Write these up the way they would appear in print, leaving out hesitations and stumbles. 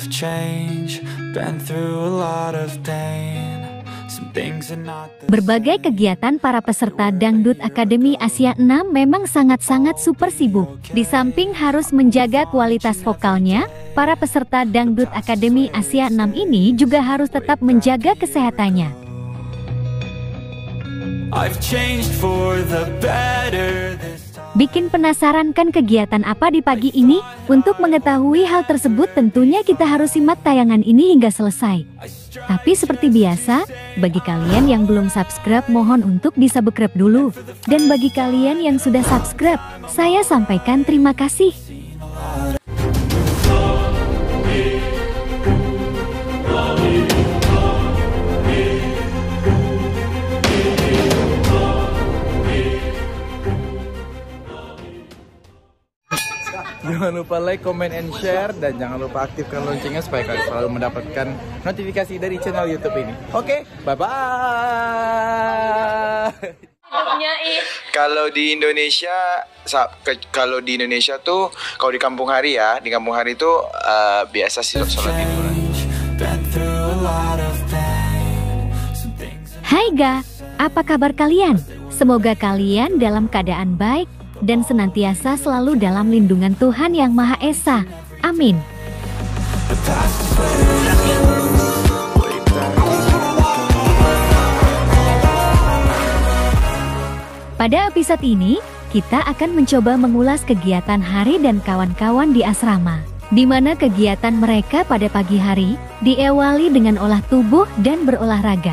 of change, been through a lot of pain. Some things are not the Berbagai kegiatan para peserta Dangdut Akademi Asia 6 memang sangat-sangat super sibuk. Di samping harus menjaga kualitas vokalnya, para peserta Dangdut Akademi Asia 6 ini juga harus tetap menjaga kesehatannya. I've changed for the better this time. Bikin penasaran kan kegiatan apa di pagi ini? Untuk mengetahui hal tersebut tentunya kita harus simak tayangan ini hingga selesai. Tapi seperti biasa, bagi kalian yang belum subscribe mohon untuk di-subscribe dulu. Dan bagi kalian yang sudah subscribe, saya sampaikan terima kasih. Jangan lupa like, comment, and share. Dan jangan lupa aktifkan loncengnya supaya kalian selalu mendapatkan notifikasi dari channel YouTube ini. Oke, bye-bye. Kalau di Indonesia tuh, kalau di kampung hari ya, di kampung hari tuh biasa sih sholat tiduran. Hai ga, apa kabar kalian? Semoga kalian dalam keadaan baik dan senantiasa selalu dalam lindungan Tuhan Yang Maha Esa. Amin. Pada episode ini, kita akan mencoba mengulas kegiatan Hari dan kawan-kawan di asrama, di mana kegiatan mereka pada pagi hari diawali dengan olah tubuh dan berolahraga.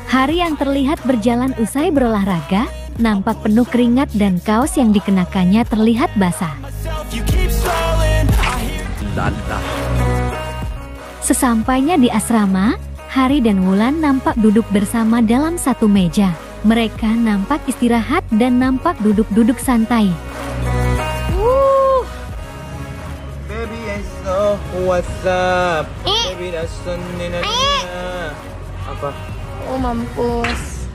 Hari yang terlihat berjalan usai berolahraga, nampak penuh keringat dan kaos yang dikenakannya terlihat basah. Sesampainya di asrama, Hari dan Wulan nampak duduk bersama dalam satu meja. Mereka nampak istirahat dan nampak duduk-duduk santai. Baby, I know what's up. Baby, apa? Oh mampus.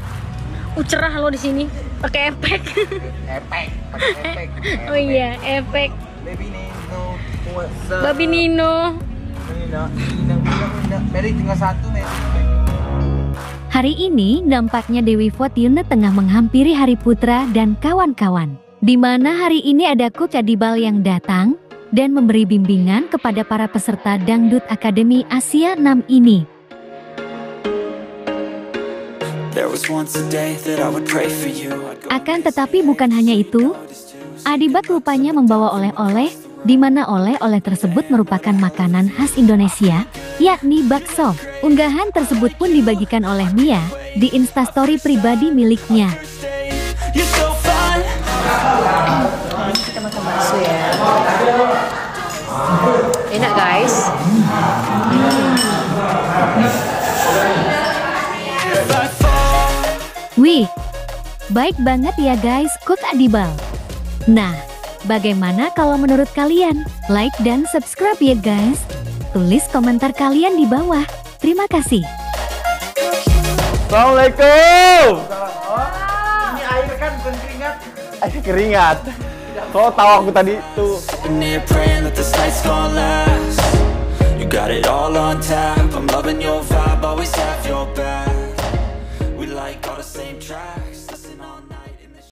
Cerah lo di sini pakai efek. Efek, pakai efek. Oh iya, efek. Baby Nino, what's up? Babi Nino. Mary tinggal satu, Mary. Hari ini nampaknya Dewi Fortune tengah menghampiri Hari Putra dan kawan-kawan. Di mana hari ini ada Coach Adibal yang datang dan memberi bimbingan kepada para peserta Dangdut Akademi Asia 6 ini. Akan tetapi bukan hanya itu, Adibak rupanya membawa oleh-oleh, di mana oleh-oleh tersebut merupakan makanan khas Indonesia, yakni bakso. Unggahan tersebut pun dibagikan oleh Mia di Instastory pribadi miliknya. Kita makan bakso ya. Enak guys. Wih, baik banget ya guys, Coach Adibal. Nah, bagaimana kalau menurut kalian? Like dan subscribe ya guys. Tulis komentar kalian di bawah. Terima kasih. Assalamualaikum. Ini air kan bukan keringat. Air keringat. Kau tahu aku tadi tuh. You got it all on tap. I'm loving your vibe, always have your back.